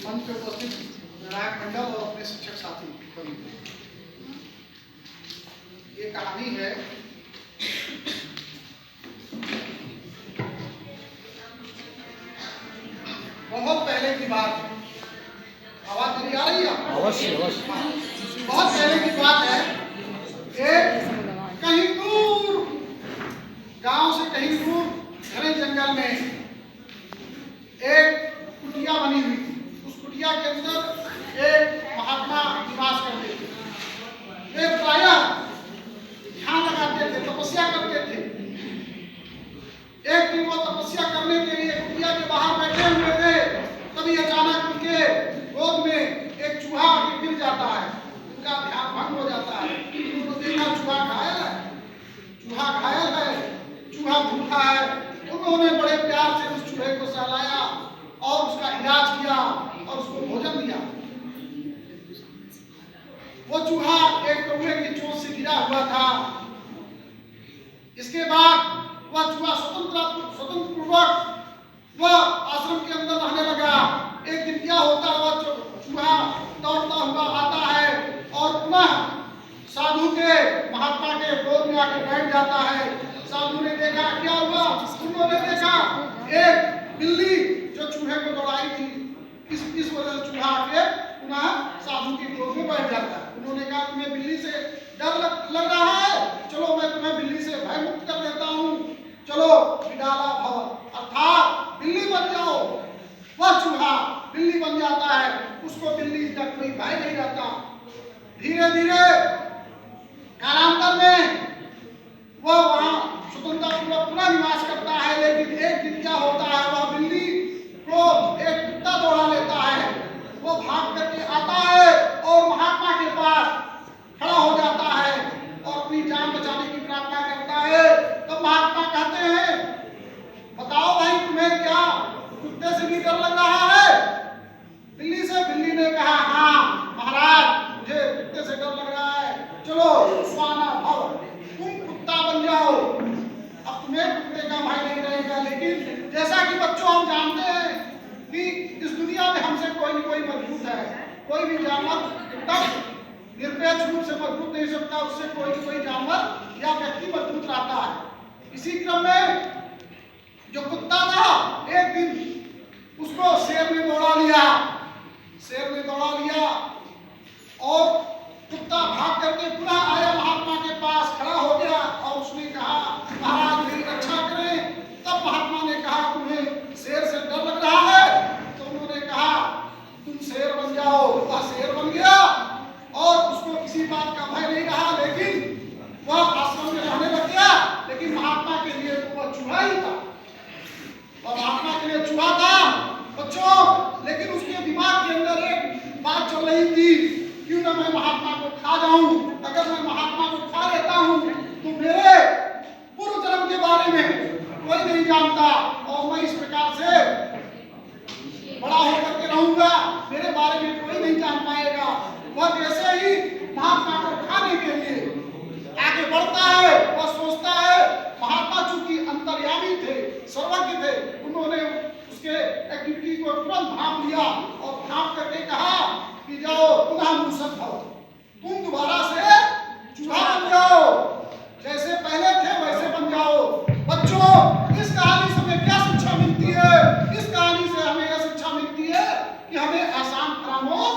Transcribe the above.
मंच पे उपस्थित विनायक मंडल और अपने शिक्षक साथी। ये कहानी है बहुत पहले की बात। आवाज मेरी आ रही है? अवश्य अवश्य। बहुत पहले की बात है। एक कहीं दूर गांव से कहीं दूर घने जंगल में एक कुटिया बनी हुई थी। उस कुटिया के अंदर एक महात्मा निवास करते थे। वे प्रायः ध्यान लगाते थे, तपस्या करते थे। एक दिन वो तपस्या करने के लिए कुटिया के बाहर बैठे हुए थे, तभी अचानक उनके गोद में एक चूहा आके गिर जाता है। उनका ध्यान भंग हो जाता है। उन्होंने देखा चूहा घायल है, चूहा भूखा है। उन्होंने बड़े प्यार से उस चूहे को सहलाया और उसका इलाज किया और उसको भोजन दिया। वो चूहा एक कौवे की चोट से गिरा हुआ था। इसके बाद वह चूहा स्वतंत्र पूर्वक वह आश्रम के अंदर रहने लगा। एक दिन क्या होता है, वह चूहा दौड़ता हुआ आता है और पुनः साधु के महात्मा के गोद में आके बैठ जाता है। साधु ने देखा क्या हुआ, उन्होंने देखा एक बिल्ली जो चूहे को दौड़ाई थी, इस वजह से चूहा आके पुनः साधु की गोद में बैठ जाता है। उन्होंने कहा तुम्हें बिल्ली से डर लग रहा है, चलो मैं तुम्हें बिल्ली से भय मुक्त कर देता हूँ, चलो विडाला भव, अर्थात बिल्ली बन जाओ। वह चूहा बिल्ली बन जाता है, उसको बिल्ली का कोई भय नहीं रहता। धीरे धीरे कालांतर में वह वहां स्वतंत्रता पुनः निवास करता है। लेकिन एक दिन क्या होता है, वह बिल्ली को एक कुत्ता दौड़ा लेता है। वो भाग करके आता है और महात्मा के पास खड़ा हो जाता है और अपनी जान बचाने की प्रार्थना करता है। तो महात्मा कहते हैं बताओ भाई तुम्हें क्या कुत्ते से भी डर लग रहा है? बिल्ली से? बिल्ली ने कहा हाँ महाराज मुझे कुत्ते से डर लग रहा है, चलो स्वाना भव, तुम कुत्ता बन जाओ, अब तुम्हें कुत्ते का भय नहीं रहेगा। लेकिन जैसा कि बच्चों हम जानते हैं कि इस दुनिया में हमसे कोई न कोई मजबूत है। कोई भी जानवर तब निरपेक्ष रूप से मजबूत नहीं सकता, उससे कोई न कोई जानवर या व्यक्ति मजबूत रहता है। इसी क्रम में जो कुत्ता था एक दिन उसको शेर ने दौड़ा लिया और कुत्ता भाग करके पुनः आया महात्मा के पास, खड़ा हो गया और उसने कहा महाराज मेरी रक्षा करें। तब महात्मा ने कहा तुम्हें शेर से डर लग रहा है? तो उन्होंने कहा तुम शेर बन जाओ। वह शेर बन गया और उसको किसी बात का भय नहीं रहा, लेकिन वह आश्रम में रहने लग गया। लेकिन महात्मा के लिए तो वह चूहा ही था, और महात्मा के लिए चूहा था बच्चों। लेकिन उसके दिमाग के अंदर एक बात चल रही थी, क्यों ना मैं महात्मा को खा जाऊं। अगर मैं महात्मा को खा लेता हूं तो मेरे पूर्व जन्म के बारे में कोई नहीं जानता और मैं इस प्रकार से बड़ा होकर के रहूंगा, मेरे बारे में कोई नहीं जान पाएगा। वह जैसे ही महात्मा को खाने के लिए आगे बढ़ता है, वह सोचता है महात्मा चूंकि अंतर्यामी थे, सर्वज्ञ थे, उन्होंने उसके एक्टिविटी को तुरंत भाप लिया और भाप करके कहा कि जाओ पुनः मूसक भव, तुम दोबारा से चूहा बन जाओ, जैसे पहले थे वैसे बन जाओ। बच्चों इस कहानी से हमें क्या शिक्षा मिलती है? इस कहानी से हमें यह शिक्षा मिलती है कि हमें आसान खामोश